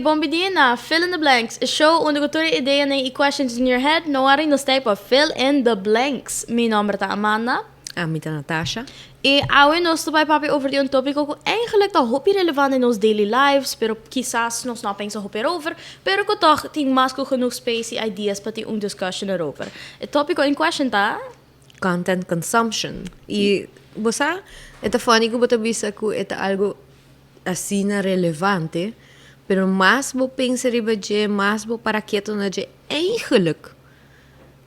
Bombidina, fill in the blanks. A show onde cultura ideia nem questions in your head, no are nos type of fill in the blanks. Mi nome é Amanda. Mi tá Natasha. E awe nos to papi over die topic que eigenlijk tá hopi relevant in ons daily lives, pero quizás nos não pensa hopi over, pero que toch tem mais que genoeg space e ideas para ter discussion erover. O tópico in question tá content consumption. E você é funny que você bisa que é algo assim relevante. Pero mas bo pensa riba je, mas bo para quieto na je eigenlijk.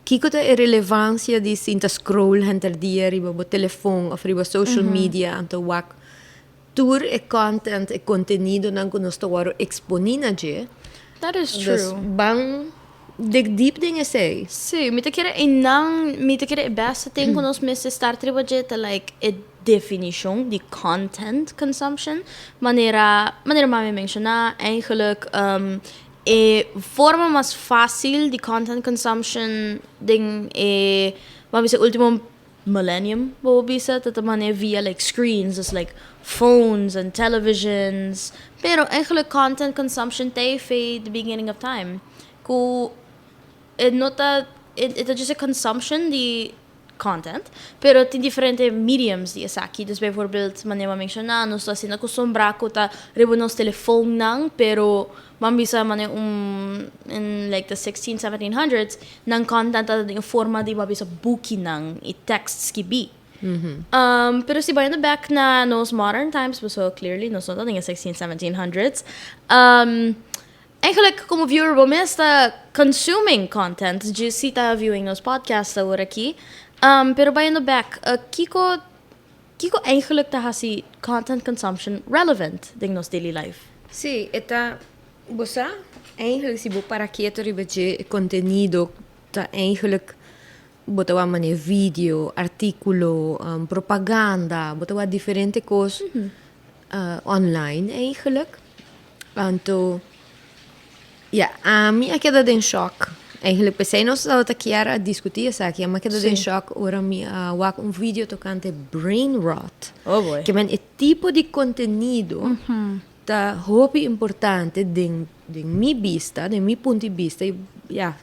Kiko ta relevância de sinta scroll hanter dia riba bo telefoon of riba social media anto wak. Tour e content e contenido nang kunos to waro exponina je. That is true. Dus bang dig deep dingen sei. Sim, me te querer best thing kunos mes start riba je te like it definition, die content consumption. Wanneer mami menciona, eigenlijk forma mais fácil die content consumption ding mami se último millennium, bo bisa dat maneira via like screens, dus like phones and televisions. Pero eigenlijk content consumption TV the beginning of time. Ku nota it just a consumption die content, pero tem diferentes mediums di aqui. Dus bijvoorbeeld, manema menciona, nos assim na kusombra ko ta rebo nos telefoon nang, pero mambisa mane in like the 1700s nang content ta in forma di mabisa buki nang i texts ki bi. Pero si ba back na nos modern times, so clearly nos not in 1700s. Eigenlijk como viewer bo mesta consuming content, just sita viewing nos podcasts ora aqui. Pero by in the back, kiko eigenlijk ta hasi content consumption relevant ding nos daily life. Sí, eta bosa eigenlijk si bo para quieto ribeje contenido ta eigenlijk botawa mane video, articulo, propaganda, botawa diferente cos online eigenlijk. Anto ja, a mim é que dá em choque. Eigenlijk pensei nós estava aqui a discutir isso aqui, mas que dá em choque ora mi wak vídeo tocante brain rot. Oh boy. Que é tipo de conteúdo tá hobby importante de mi vista, de mi ponto de vista, ja,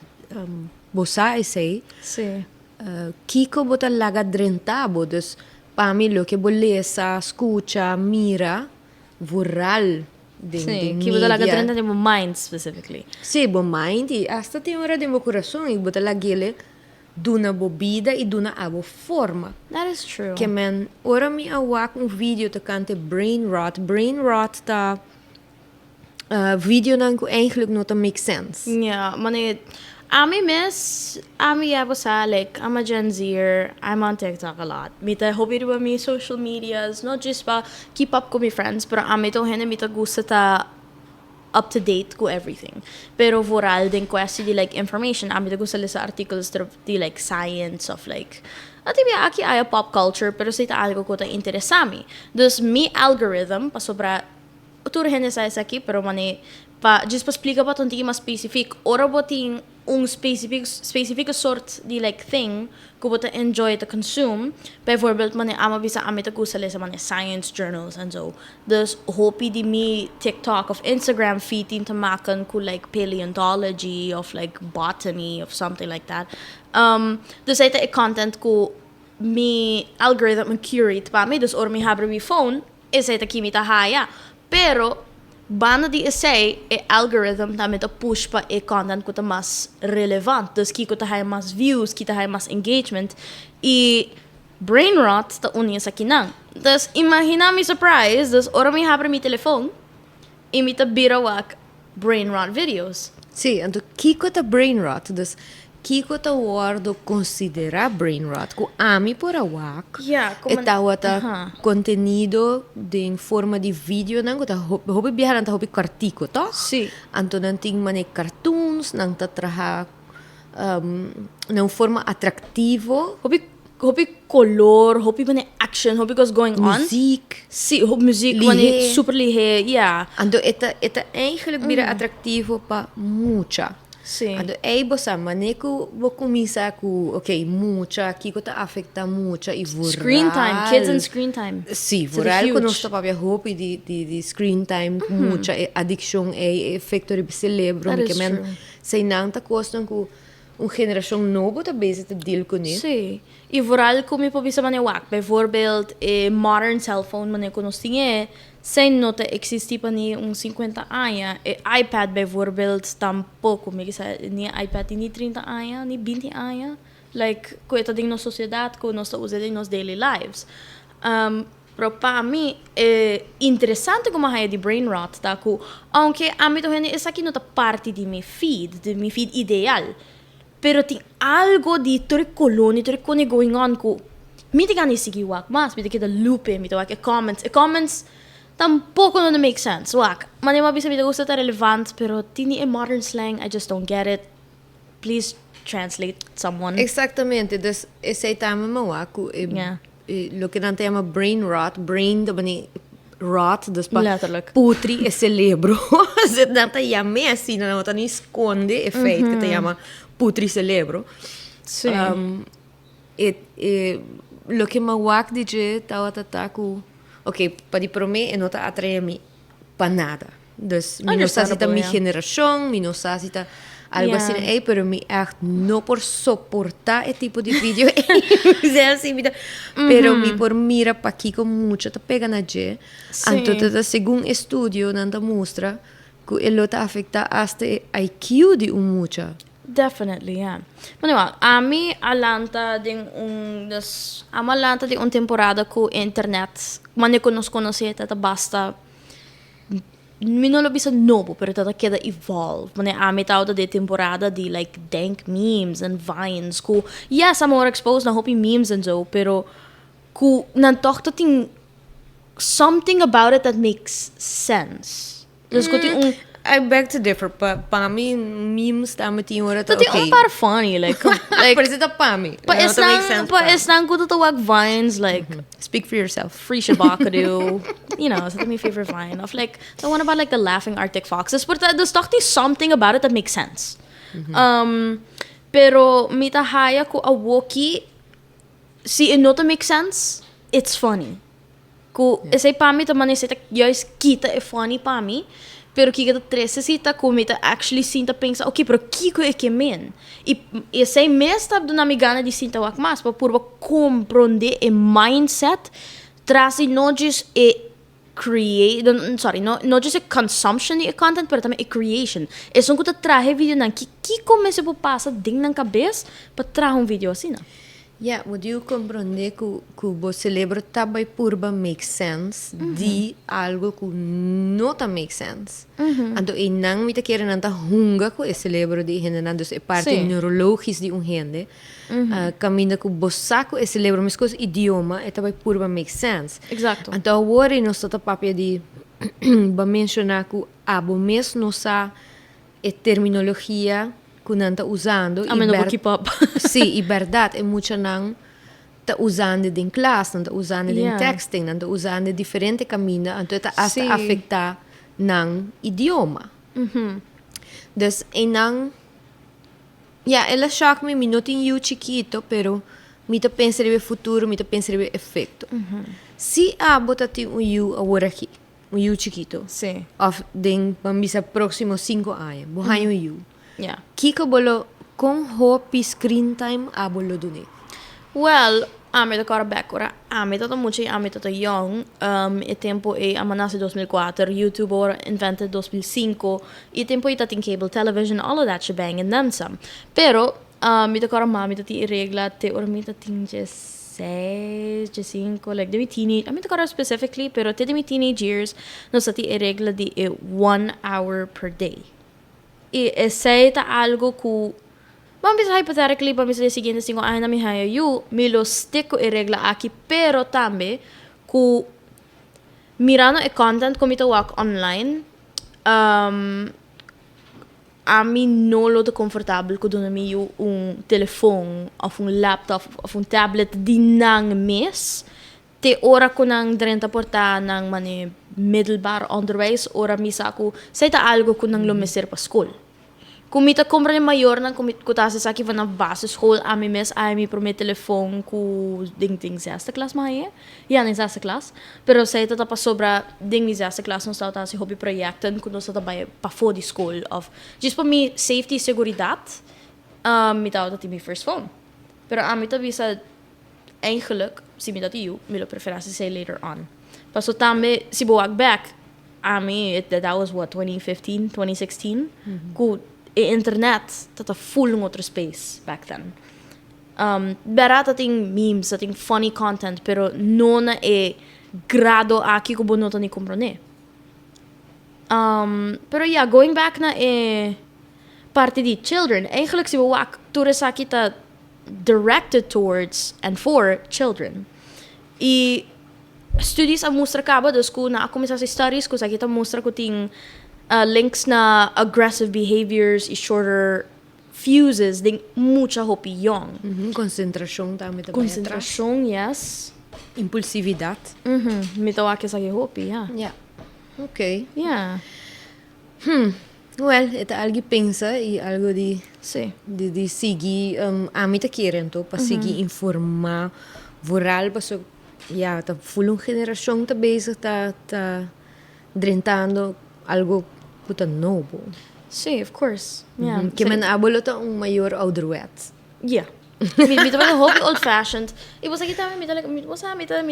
bosa e sei. Sim. Kiko bota laga drentabo, dus para mim lo que bolesa, escucha, mira, vural. Sim, que bota laga drenta de mind specifically. Sim, bo mind e hasta tem hora de meu coração e bota lagele duna bobida e duna abo forma. That is true. Que men ora mi awak vídeo tocante brain rot. Brain rot ta video nan ko eigenlijk not make sense. Yeah, mane Ami yabosa like I'm a Gen Zer, I'm on TikTok a lot. Mita hobby ba mi social medias, not just ba keep up ko mi friends, pero ami to hene mita gusta ta up to date ko everything. Pero voral din questi di like information, ami to gusta lisa articles di like science of like ati biya aki ay pop culture, pero sa ita algo ko ta interesami. Dus mi algorithm pa sobra uturhen sa aqui, pero mane pa just pa explica pa tonti mas specific ora boting specific sort di like thing ko bota enjoy to consume. Bijvoorbeeld mane ama bisa amit ko sa lesa mane science journals and so. Dus hopi di mi TikTok of Instagram feed in tamakan ko like paleontology of like botany of something like that. Dus ita content ko mi algorithm curate pa mi dus or mi habre mi phone is ita kimita haya. Pero bana di essay algorithm ta meta push pa content ko ta mas relevant. Dus kiko ta hay mas views, kita hay mas engagement. Brain rot ta unia sa kinang. Dus imagina mi surprise, dus ora mi habre mi telephone, imita birawak brain rot videos. Sí, anto kiko ta brain rot, dus Kiko ta wardo considera brain rot ku ami por awak. Yeah, como Etawa ta contenido de em forma de vídeo nang ta hobi biaha nang ta hobi kartiko to. Sim. Anto nang ting mane cartoons nang ta traha nang forma atractivo. Hopi color, hopi mane action, hopi what's going on. Muziek. Sim, hopi muziek, mane super lihe, yeah. Ando eta eigenlijk bira atractivo pa mucha. Sim. Ando bosa maneku bo kumisa ku mucha kiko ta afecta mucha e voral. Screen time, kids and screen time. Sì, It's voral huge. conosco proprio hopi di screen time mucha e addiction e effetto di cerebro That que is men true. sei nanta costam ku geração nova tá bezig te deal com isso. Sim. E vooral kom je po bisa mane wak. Bijvoorbeeld, modern cellphone mane konos tinge, sem nota existi pa ni 50 anos. iPad bijvoorbeeld, tampouco. Ni iPad ni 30 anos, ni 20 anos. Like, ko ito ding no sociedade, ko nos usa ding nos daily lives. Pero para mim, é interessante como a de brain rot, tá? Aunque a mim também essa aqui não tá parte de meu feed ideal. Pero tem algo de toricolonia, toricone going on ko. Mita gani sige wak mas, mita kita lupe, mita wak comments tampouco não make sense. Wak, manema bisa mita gusta ta relevant, pero tini modern slang, I just don't get it. Please translate someone. Exatamente, dus esse tama mawaku Yeah. lo que não chama brain rot, brain da bani rot, dus pa Letterlijk. putri e cerebro. Ze danta yame assim, não tá nem esconde efeito que te chama putri cerebro. Sim. Lo que mawak DJ tawa tataku. Ok, pa di prome e nota atrai mi pa nada. Dus mi não sasita mi geração, mi não sasita algo assim, pero mi echt no por soportar esse tipo de vídeo. Assim, pero mi por mira pa kiko mucho ta pega na je. Anto ta segundo estudio nanta mostra que ele ta afecta hasta IQ de mucha. Definitely, yeah. Manuel, ami alanta alanta de temporada com internet. Mane conhece tata basta. Mi non lo bisa novo, pero tata queda evolve. Mane ami tauta de temporada de like dank memes and vines. Yes, I'm more exposed na hopi memes and so, pero nan toch dat ting something about it that makes sense. Dus I beg to differ, pa mim, memes tama tinha hora dat okay. Par funny, like Precisa pa mim. Pa isnang ko tawag vines, like speak for yourself. Free Shabakadu, you know, that's my favorite vine of like the one about like the laughing Arctic foxes. But there's toch something about it that makes sense. Pero mitahaya ko awoki, si inota make sense, it's funny. Isay pami to man isay yois kita e funny pami. Pero kika necessita kumita actually sinta pensa, okay, pero kiko é que men. E sei mesmo do na migana de sinta wak mas, para purba compreender e mindset trasi não just create, não just consumption de content, pero também creation. É só que tu trahe vídeo nan que começa por passa ding na cabeça para trazer vídeo assim, não? Yeah, would you compreender que o cérebro também purba make sense de algo que não tá make sense. Então, e não me tá querendo nanta hunga com o cérebro de gente, então é parte neurológica de gente. Caminha com o saco o cérebro, mas com o idioma, é também purba make sense. Exato. Então, agora nós tá papia de ba mencionar que abo mesmo não sa terminologia que não está usando. A menos keep up. Sim, e verdade, é muito não está usando em classe, não está usando em texting, não está usando em diferentes caminhos, então está a afetar no idioma. Então, não... ela choca me não tem chiquito, pero me está pensando no futuro, me está pensando no efeito. Se a bota tem agora aqui, chiquito, of den bambisa próximo 5 anos, bohanho Yeah. Kiko bolo con hopi screen time abolo dune. Well, ame da cara bekora. Ame tata mucho, ame tata young. E tempo e amanase 2004, YouTube ora invented 2005. E tempo e tata in cable television, all of that shebang and then some. Pero, mi da cara mami tati regla te ora mi tati 6, 5, like demi teenage. I mean, the specifically, pero te demi teenage years, no tati regla di 1 hour per day. E sei ta algo que Vamos hypothetically, vamos sa seguinte 5 anos na mi haya you, milo stick ko regla aqui, pero tambe, ku mirando e content ko mito wak online, a mim não lo de confortável que dona mi telefone of laptop of tablet di nang mes te ora ko nang drenta porta nang mane middelbaar onderwijs ora misa ko saita algo ko nang lumeser pa school kumita compra maior nang kumita sa aqui van na basisschool a mi mes a mi pro meu telefone ku ding zesde klas maar ja nem zesde klas pero saita ta pa sobra ding mi zesde klas não está se hobby projecten ku não está bij pa voor die school of just para mi safety seguridad mi tao dat mi first phone pero a mi ta bisa eigenlijk si mi dat you mi lo preferentie say later on paso tambe si boak back a mi that was what 2015 2016 ku internet dat a full otro space back then. Berat ating memes, ating funny content, pero non e grado aqui ko bonota ni comprone. Pero yeah, going back na parte di children, eigenlijk si wak tourist kita directed towards and for children. I studies a mostra kaba dus ko na ako misa sa studies ko sa kita mostra ko ting links na aggressive behaviors e shorter fuses ding mucha hopi young. Concentração também. Concentração, yes. Impulsividade. Me tawa que sa hopi, yeah. Yeah. Okay. Yeah. Well, ito algo pensa e algo Sì. de seguir a mim tá querendo para seguir informar voral paso ja tá full geração tá bezig tá drentando algo puta novo. Sì, of course. Yeah. Que men abolo tá maior ouderwets. Yeah. Mi tava hobby old fashioned. E você aqui também mi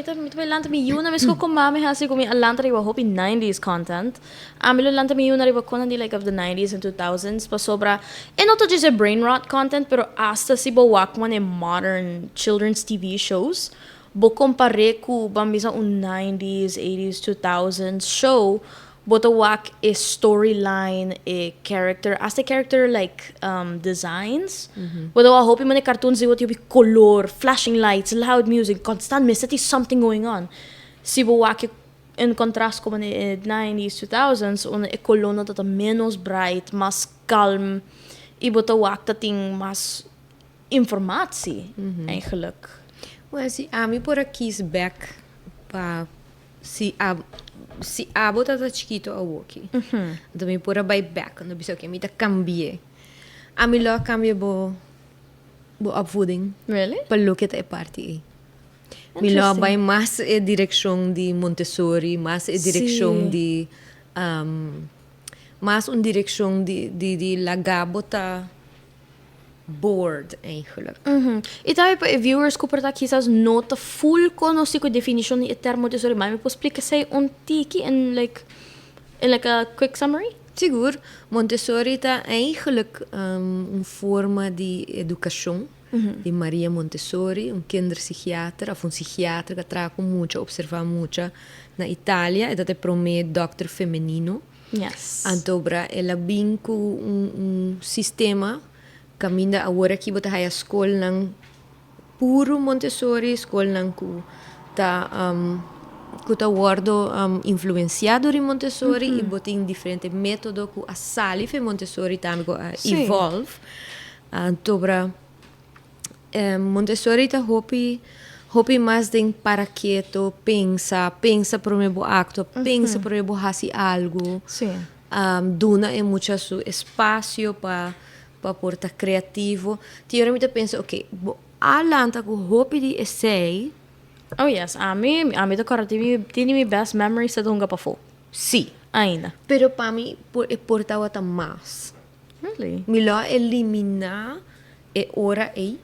tava lanta mi yuna mes ko mami hasi ko mi alanta riwa hobby 90s content. Amilo lanta mi yuna riwa kona di like of the 90s and 2000s pa sobra. E not just a brain rot content pero hasta si bo wakman e modern children's TV shows. Bo compare ku bambisa un 90s, 80s, 2000s show. But a wak is storyline, a character, as the character like designs. But I hope in cartoons what you be color, flashing lights, loud music, constant message is something going on. Si bo wak in contrast ko in 90s, 2000s, on e kolono dat menos bright, mas calm, ibo ta wak tating mas informatie eigenlijk. Well, si ami por aqui is back pa si abo tá chiquito a woki. Também por a by back, quando bisa que me tá cambie. A mi lo cambie bo opvoeding. Really? Pelo que tá é parte. Mi lo by mais é direção de Montessori, mais é direção de mais direção de lagabo tá board eigenlijk. E tayo pa viewers ko para quizás nota full ko no si ko definition ni termo de sorry me puedo explicar say un tiki in like a quick summary? Sigur, Montessori tá eigenlijk forma de educação de Maria Montessori, kinderpsychiater of psiquiatra que trabalha muito, observa muito na Itália, e dat é para doctor feminino. Yes. Antobra ela binco sistema caminda agora aqui bota a escola ng puro Montessori, escola ng ku ta guardo influenciado em Montessori e botin diferente método ku asali fe Montessori também ku evolve. Antobra Montessori ta hopi mais de para quieto, pensa pro meu acto, pensa pro meu hasi algo. Sim. Duna é muito su espaço para porta criativo. Teoricamente penso, ok, alanta ku hopi di essay. Oh yes, a mim da cara tiene mi best memory sa tunga pa fo. Sim. Ainda. Pero para mim portava ta mais. Really? Milo eliminar hora é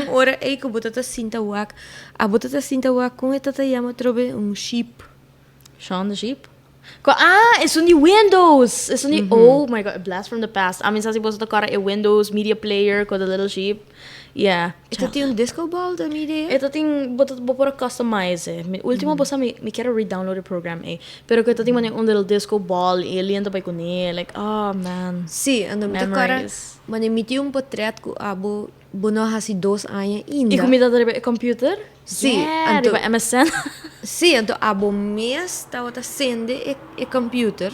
hora é que botata cinta wak. A botata cinta wak com eta yama trobe sheep. Shaun the sheep? It's on the Windows. It's on the oh my god, a blast from the past. I mean, sa si boso ta kara Windows media player ko the little sheep. Yeah. Ito yung disco ball da mi de. Ito ting boto para customize eh. Ultimo bosa mi quero re-download the program eh. Pero ko ito ting man yung little disco ball alien ta pa ko ni like oh man. Si, ando mi ta kara manimiti yung portrait ko abo bono hasi 2 anya inda. Ikumita ta riba computer? Si, yeah, riba MSN. Si, ando abo mes tawa ta sende e computer.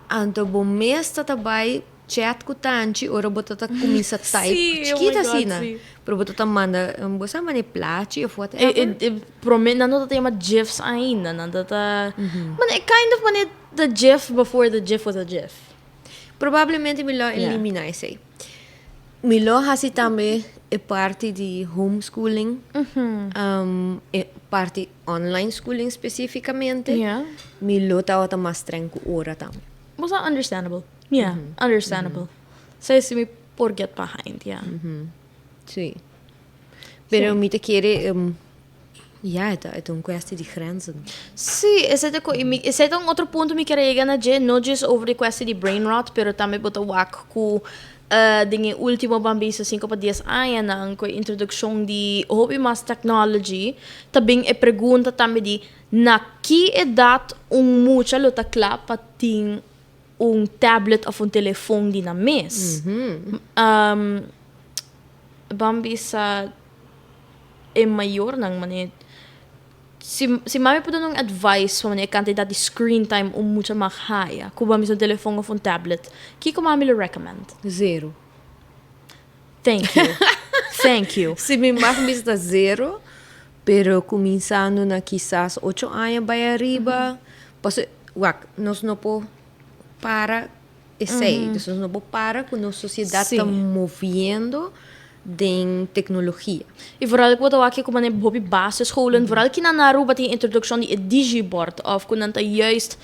Ando bo mes ta tabay chat ko tanchi ora bota ta kumisa type. Si, Chiquita oh my God, sina. si. Pero bota ta manda bosa mani plachi of whatever. Promet nando ta yung GIFs ainda nando ta. Man kind of man the GIF before the GIF was a GIF. Probabilmente mi lo elimina esse. Mi lo hasi tambe e parte di homeschooling. E parte online schooling specificamente. Yeah. Mi lo tawa ta mas trenco ora tam. Was that understandable? Yeah, understandable. Say si me por get behind, yeah. Sí. Pero mi te quiere ito un questi di grenzen. Sì, ese un altro punto mi carrega na je, not just over the question di brain rot, pero também bota wak ku dinge ultimo bambisa 5 pa 10 anos na ang introduction di hobby mas technology, tabing e pergunta também di na que edad mucha lo takla pating tablet of telefone di na mes. Bambisa e maior nang manit. Si mami po nung advice pa man kantidad di screen time mucha makaya kung bambisa telefone of tablet. Kiko mami lo recommend? 0. Thank you. Thank you. Si mi mas está 0, pero começando na quizás 8 anos vai arriba, paso nós não po para nós não po para com a sociedade está movendo de tecnologia. E vooral ik wat ook kom aan hobby basisscholen, vooral kina naru bat die introduction die Dirigi board of kun ta juist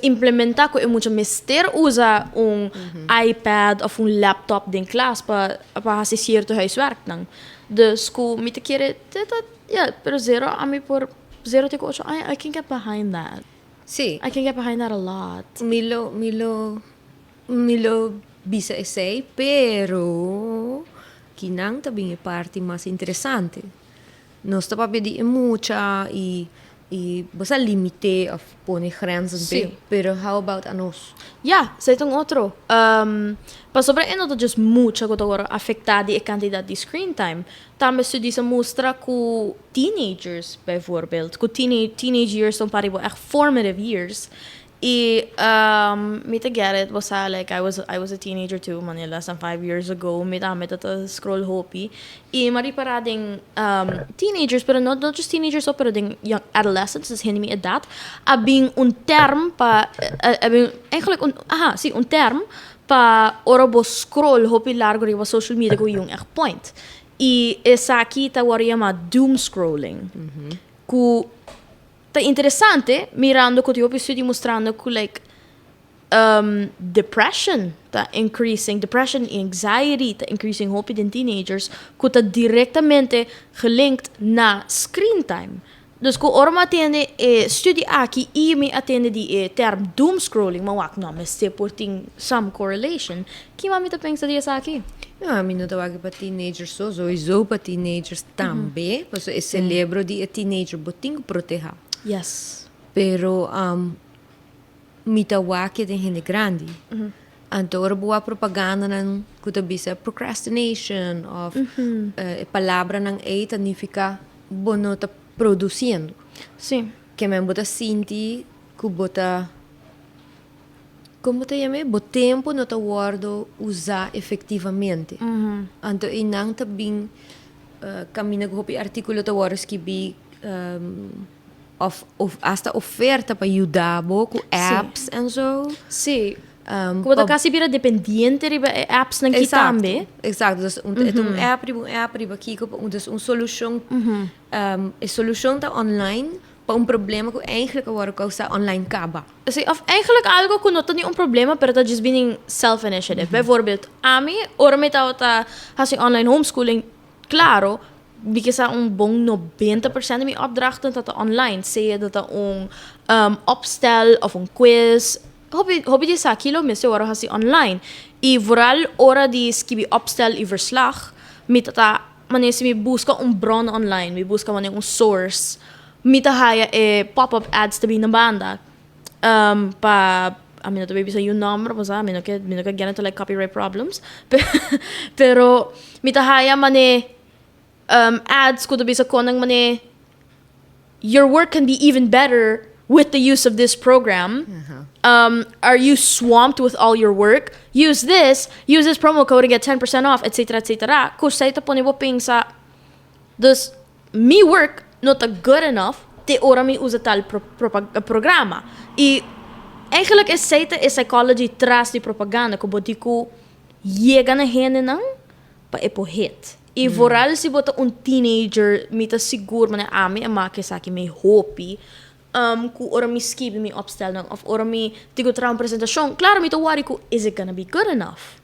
implementar ko mucho mister usa iPad of laptop din klas pa assistir to huiswerk nang. Dus ko mit kere pero 0 ami por 0 te ko I can get behind that. Sí. I can get behind that a lot. Milo bisa essay, pero kinang tabing e parte mas interessante. Nós tá di mucha e basta limite of pone grenzen pero how about anos? Ja, sei tong otro. Pa sobre eno to just mucha ko to afectadi e quantidad di screen time. Tama studi sa mostra ku teenagers bijvoorbeeld. Ku teenage years son paribo echt formative years. Me to get it was like I was a teenager too, man, less than 5 years ago. Me to scroll hopi. Mari parading teenagers, pero not just teenagers, pero ding young adolescents, is hindi mi edad. Abing un term pa, eigenlijk un term pa orobo scroll hopi largo riba social media ko yung echt point. Esa kita yama doom scrolling. Ku interessante mirando ko tipo studi mostrando ku like depression anxiety ta increasing hope in teenagers ku ta directamente gelinkt na screen time. Dus ko orma atende studi aqui me atende di term doom scrolling mawak no mas supporting some correlation. Ki mami ta pensa di sa aqui? A mim não tawag pa teenagers so pa teenagers tambe, paso e celebro di teenager boting proteja. Yes. Pero mitawake de gente grande. Anto ora boa propaganda ng kutabisa procrastination of palavra ng significa bono ta produzindo. Sim. Que men bota sinti ku bota como te llame bo tempo no ta guardo usar efetivamente. Anto inang tabing camina go pi artikulo ta guardo skibi of hasta oferta para ajudar com apps en zo. Sim. Como da kasi bira dependiente riba apps nang kita tambe. Exacto. Dus een app riba kiko dus een solution solution ta online para problema que eigenlijk agora causa online kaba. Sim, of eigenlijk algo que não tem um problema, pero tá just being self-initiative. Bijvoorbeeld, ora me ta hasi online homeschooling, claro, Because bong 90% min opdrachten dat online. Säg dat opstel of een quiz. Hobby die sa kilo miste waro hasi online. I vooral ora die skibi opstel i verslag. Mit dat mané si mi busca bron online. Mi busca mané source. Mita haya pop-up ads tabi na banda. I mean, ito baby sa yung number, basta, I mean, get into like copyright problems. Pero, mitahaya mane, ads ko tabi sa konang mane, your work can be even better with the use of this program. Are you swamped with all your work? Use this promo code to get 10% off, etc., etc. Kusay ito po ni Woping sa, dus, mi work not good enough, te ora mi usa tal programa. Eigenlijk is psychology tras die propaganda ko boti ko llega na hene nang pa epo hit. E vooral si bota teenager mita siguro man ami amake saki may hopi ku ora mi skip mi opstel nang of ora mi tigo tra presentasyon. Claro mi to worry ko is it gonna be good enough?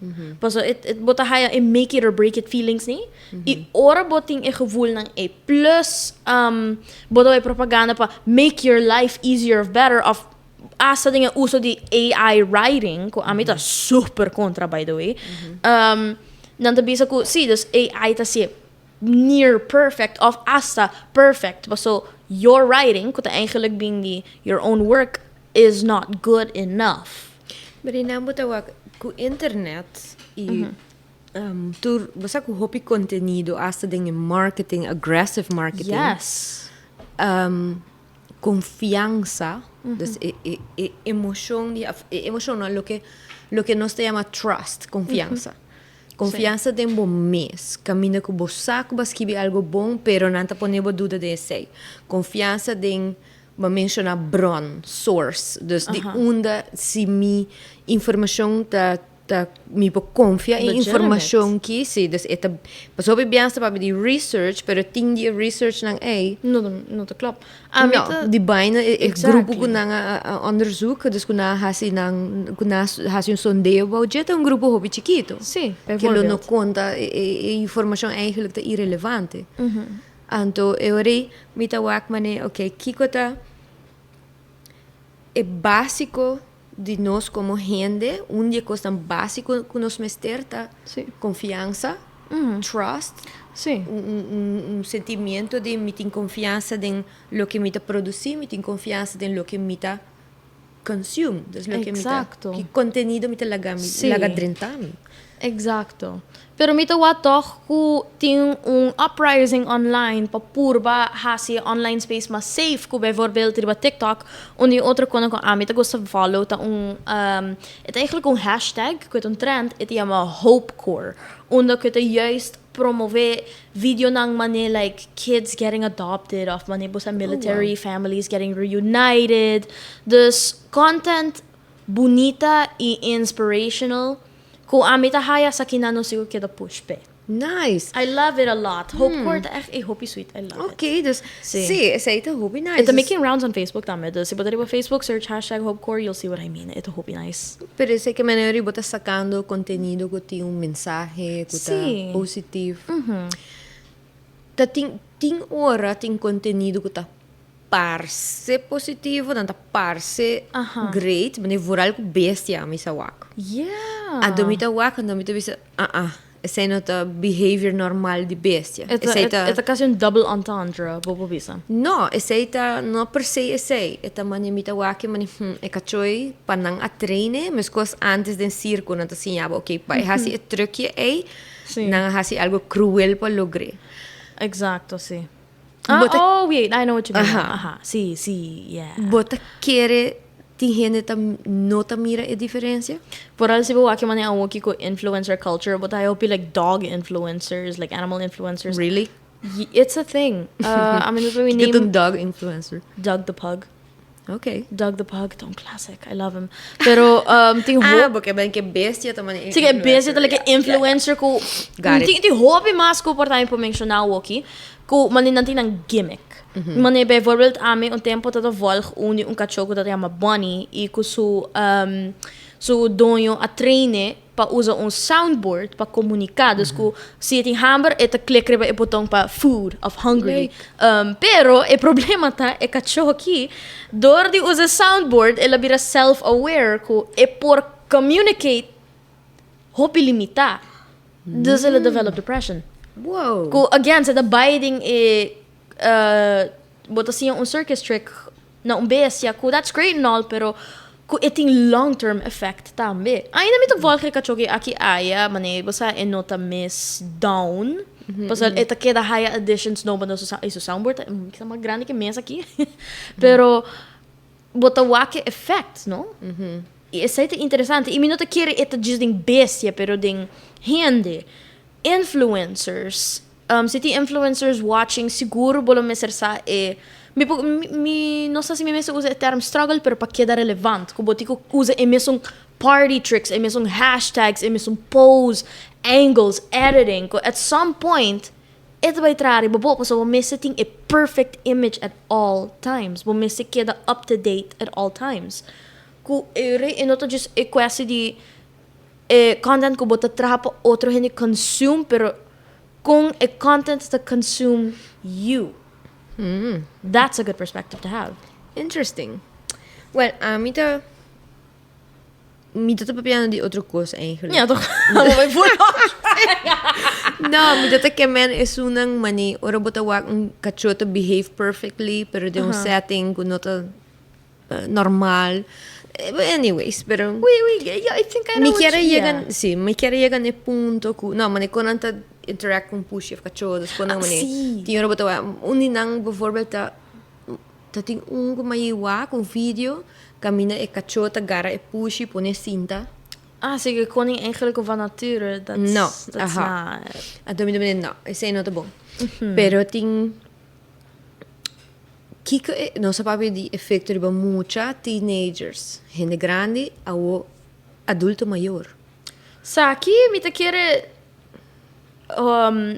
So it bota haya make it or break it feelings ni. I ora boting gevoel nang plus bota propaganda pa make your life easier or better of asa din ang uso di AI writing ko amita super kontra by the way. Nantabisa ko this AI ta si near perfect of asa perfect. So your writing ko ta eigenlijk being your own work is not good enough. Pero inambutawa ku internet tur basta ku hopi contenido asa din marketing, aggressive marketing. Yes. Confianza, dus emoción, lo que nos se llama trust, confianza. Confianza de bom mes, camina com bo saco, basquibi algo bom, pero nanta ponebo duda de esse. Confiança de mencionar bron, source, dus die unda si mi informação mi po confia in informação que se dus eta paso bi biansta pa di research pero ting di research nang no te klopt. Die bijna grupo ko nang onderzoek dus kuna hasi un sondeo about jet un grupo hobby chiquito. Sí, que lo no conta informação eigenlijk te irrelevante. Anto eore mita wak mane okay kikota básico de nós como gente, dia coisa básico que nos mesterta, confiança, trust, sentimento de me ter confiança em lo que me ta produzir, me ter confiança em lo que me ta consume, dus lo que me ta que contenido me ta laga drentami. Exacto. Pero mita toch ku ting uprising online pa purba hasi online space mas safe ku bijvoorbeeld riba TikTok undi otro kono ko amita gusta follow ta het eigenlijk hashtag ku het trend het yama hopecore unda ku het juist promover video nang mane like kids getting adopted of mane busa military families getting reunited. Dus content bonita y inspirational. Ko amita haya sa kinano sigo kita push pe. Nice. I love it a lot. Hopecore echt hobby sweet. I love it. Okay, dus is het hobby nice. It's making rounds on Facebook tame. Dus iba dari Facebook search #hopecore, you'll see what I mean. Ito hobby nice. Pero sé que manera bota sacando contenido que tem mensaje, que tá positivo. Ta ting ora ting contenido que tá parse positivo, dan ta parse great, mas vooral ku bestia mi sa wak. Yeah. Adomita wak, adomita bisa essa não tá behavior normal de bestia. Essa quase double entendre, bobo bisa. No, essa não per se essa. Essa manimita wak, mani cachoi panang a treine, mas coisas antes de circo, não tá assim, ok, pai, hasi truque aí, não hasi algo cruel para lograr. Exacto, sí. Wait, I know what you mean. Sí, yeah. Bota querer ti gente no ta mira a diferença? Por al si buwa ki mani ang waki ko influencer culture, but I hope like dog influencers, like animal influencers. Really? It's a thing. I mean, that's why we name Get a dog influencer. Doug the Pug. Okay. Doug the Pug, tong classic. I love him. Pero ting porque ben que bestia também. Sige, bestia talaga influencer ko. Ting hobby mas ko por tayo po mencionar waki. Ku maninanti ng gimmick. Mane bijvoorbeeld ame un tempo tata volg uni un cachorro dat chama Bunny e ku su donho a treine pa usa un soundboard pa comunicar. Dus ku si ting hammer eta klikker ba e botão pa food of hungry. Pero e problema ta e cachorro aqui door di usa soundboard ela bira self-aware ku e por communicate hopi limita. Dus ela develop depression. Wow. Ku again sa binding bota siya un circus trick na bestia ku that's great and all pero ku iting long-term effect tambe. Ay na mito volke kachoki aki aya mane basta enota miss down. Pasal eta queda higher additions no bando sa iso soundboard sa mga grande que mesa aqui. Pero bota wake effect, no? E essa é interessante. E minuto querer eta just ding bestia pero ding hende influencers. Se tem influencers watching, seguro bolo me ser sa não sei se me usa o termo struggle, pero para quedar relevante. Como tipo usa mesmo party tricks, mesmo hashtags, mesmo pose, angles, editing. At some point, ito vai trazer, babo, so você setting a perfect image at all times. Você queda up to date at all times. Ku inoto just e quasi di content ko bota traha pa otro hindi consume, pero kung a content to consume you. That's a good perspective to have. Interesting. Well, mita papiano di outra coisa eigenlijk. Ja, toch? No, mita que men es unang mani ora bota wak un cachorro to behave perfectly, pero de un setting ku nota normal. But anyways, pero Yeah, I think I know me quiere llegar ne punto ku no, mani kon anta interact com push of cachorros, kon nang mani. Tinha bota wa uninang bijvoorbeeld ta ting un kumaiwa com video, camina e cachorro ta gara e push pone cinta. Sige, koning eigenlijk van nature. That's not... Domine, no, esse não tá bom. Pero ting... Kiko não sabe de efeito de muita teenagers, gente grande ou adulto maior. Saki, mita querer...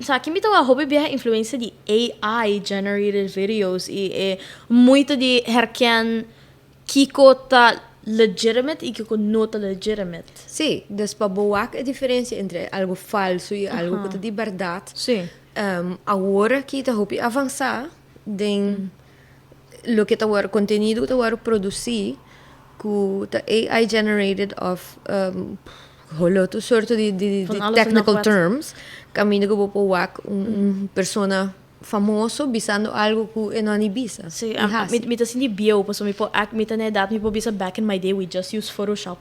Saki, mita wa hobby biaha influência de AI generated videos e muito de herken Kiko ta legitimate e Kiko nota legitimate. Sim, despa boa a diferença entre algo falso e algo que tá de verdade. Sim. Agora que tá hobby avançar, den lo que tá o conteúdo tá o produci ku ta AI generated of holoto sorto de technical terms, caminho que po wak persona famoso bisando algo ku enani bisa. Sí, mita sindi bio pa so mi po act mita na dat mi po bisa back in my day we just use Photoshop.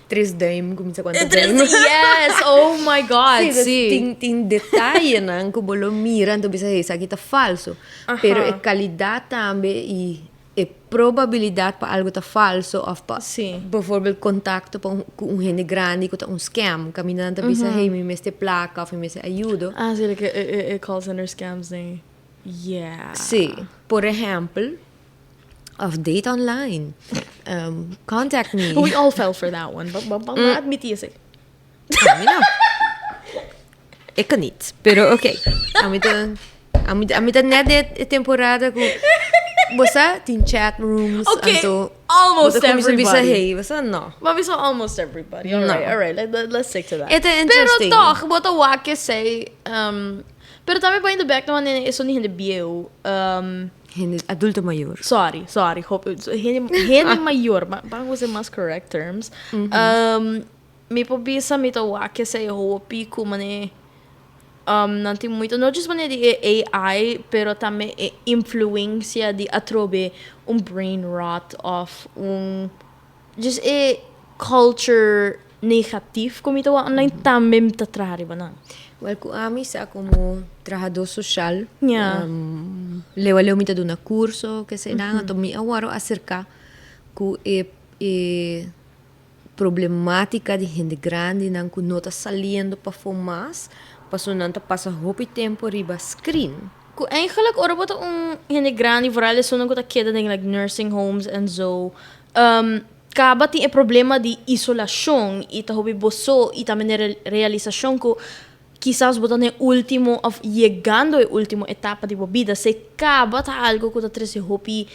3D, como quanto dime. Yes, oh my god, sim. Tem detalhe nan ku bolo miran to bisa essa aqui tá falso. Pero a qualidade também e probabilidade para algo tá falso of pa. Bijvoorbeeld contato com gente grande que tá scam, caminhando bisa hey me meste placa of me meste ajuda. Sim, like call center scams thing. Yeah. Sim, por exemplo, of date online. Contact me. We all fell for that one, but admit isso. Não. É que niet. Pero okay. Amita net de temporada com você tem chat rooms okay, almost everybody. Bisa hey, você não. But we saw almost everybody. All right. Let's stick to that. It's interesting. Pero toch, what a wake say. Pero também para in the back naman isso ni hindi bio. Adulto maior. Sorry. Hope hindi maior. Bang was the most correct terms. Me po bisa me to wake say hope ku mane nanti muito não just maneira de AI pero também influência de atrobe brain rot of just culture negativo como ito online também tá trari ba na. Well, ku ami sa como trabajador social. Yeah. Leo mita do na curso que se nanga to mi awaro acerca ku problemática de gente grande nang ku nota saliendo para fumar. Pasonanta passa hopi tempo riba screen. Ku eigenlijk ora bota hindi grande vooral is ko ta keda ding like nursing homes and so. Kaba ti problema di isolasyon ita hobi boso ita men realisasyon ko quizás botar no último, of llegando a última etapa de vida, se acaba tá algo que tá trazendo hopi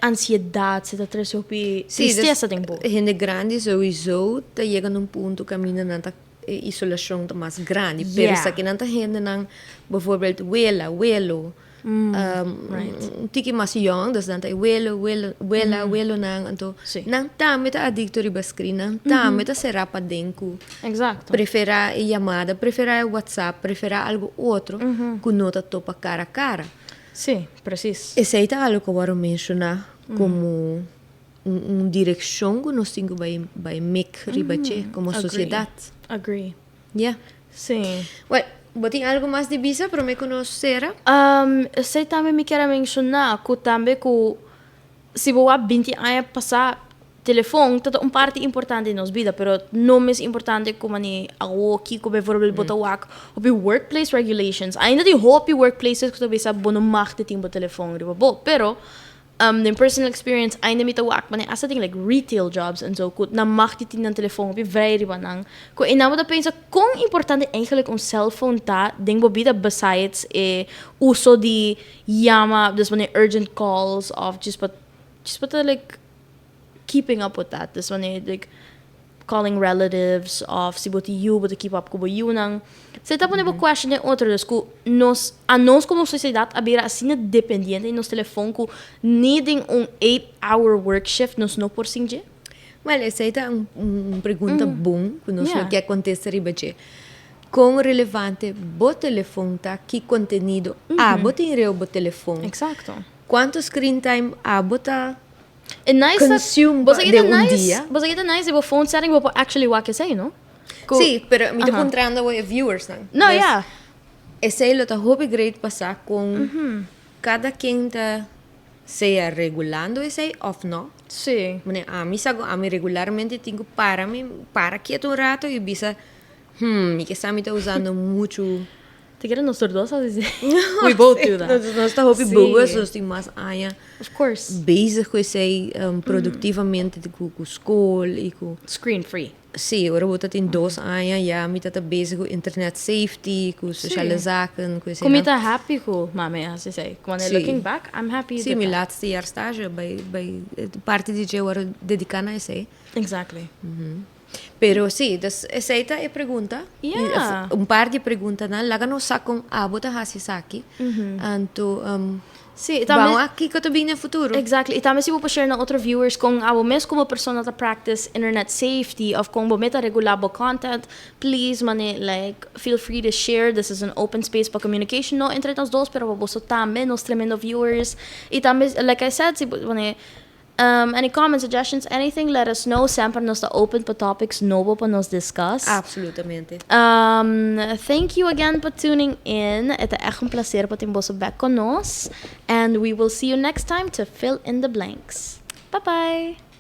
ansiedade, se tá trazendo hopi tristeza tempo. Gente grande sowieso, tá chegando um ponto caminho na isolação tá mais grande. Pero sa kinanta gente nang, bijvoorbeeld welo, um tiki mas young, dus dan tayo welo nang anto nang tame ta adicto riba screen nang tame ta serapa denku. Exacto. Prefera llamada, prefera WhatsApp, prefera algo outro, que nota topa cara a cara. Sim, preciso. Esse aí tá algo que eu quero mencionar como direção que nós temos vai make riba como sociedade. Agree. Yeah. Sim. Well, botin algo mais de visa para me conhecer? Sei também me quero mencionar que também que se boa 20 anos passar telefone, tá parte importante em nossa vida, pero não mais importante como ni ako aqui como bijvoorbeeld botar op workplace regulations. Ainda de hope workplaces que talvez sabe não mag de tempo telefone, riba pero the personal experience ainda me tawak man asa ting like retail jobs and so kut na maktitin ng telefoon op very riba nang ko inamo da pensa kung importante eigenlijk un cellphone ta ding bobida besides uso di yama dus wanneer urgent calls of just but like keeping up with that this wanneer like calling relatives of si boti you but to keep up ko bo you nang se tapo nebo question de outro dus ko nos como sociedade abira assim dependiente nos telefone ko needing 8-hour work shift nos no por sinje. Well, essa é uma pergunta bom que nós que acontece riba je. Quão relevante bo telefone tá que conteúdo tem reu bo telefone. Exacto. Quanto screen time tá nice consume de dia. Você kita nice ibo phone setting ibo actually what you say, no? Sí, pero me estoy encontrando with viewers nang. No, yeah. Esse é o tá hobby great passar com cada quem tá seja regulando esse ou não. Sí. Mane a mim regularmente tenho para quieto um rato e bisa me que sabe tá usando muito. Te quero nos dos a dizer. We both do that. Nós tá hobby boas, nós temos mais aia. Of course. Bezig com esse produtivamente com escola e com Screen free. Sim, agora vou ter 2 anos, já me tá bezig com internet safety, com sociale zaken, com esse. Como tá happy com mame, as say. When looking back, I'm happy. Sim, meu laatste jaar stage bij parte de je waren dedicada a esse. Exactly. Pero sí, essa é a pergunta. Yeah. Par de perguntas, né? Laga no sakong abot a hasisaki. Anto sí, vamos aqui que eu bem no futuro. Exactly. E também se vou share na outros viewers kung abo mes como persona ta practice internet safety of kung bometa regulable content, please mane like feel free to share. This is an open space for communication no entre nós dois, pero boso também nos tremendo viewers. E também like I said, si mane any comments, suggestions, anything, let us know. Sempre nos está open for topics novo para nos discuss. Absolutamente. Thank you again for tuning in. Het is echt een plezier voor timboso back con nos. And we will see you next time to fill in the blanks. Bye-bye.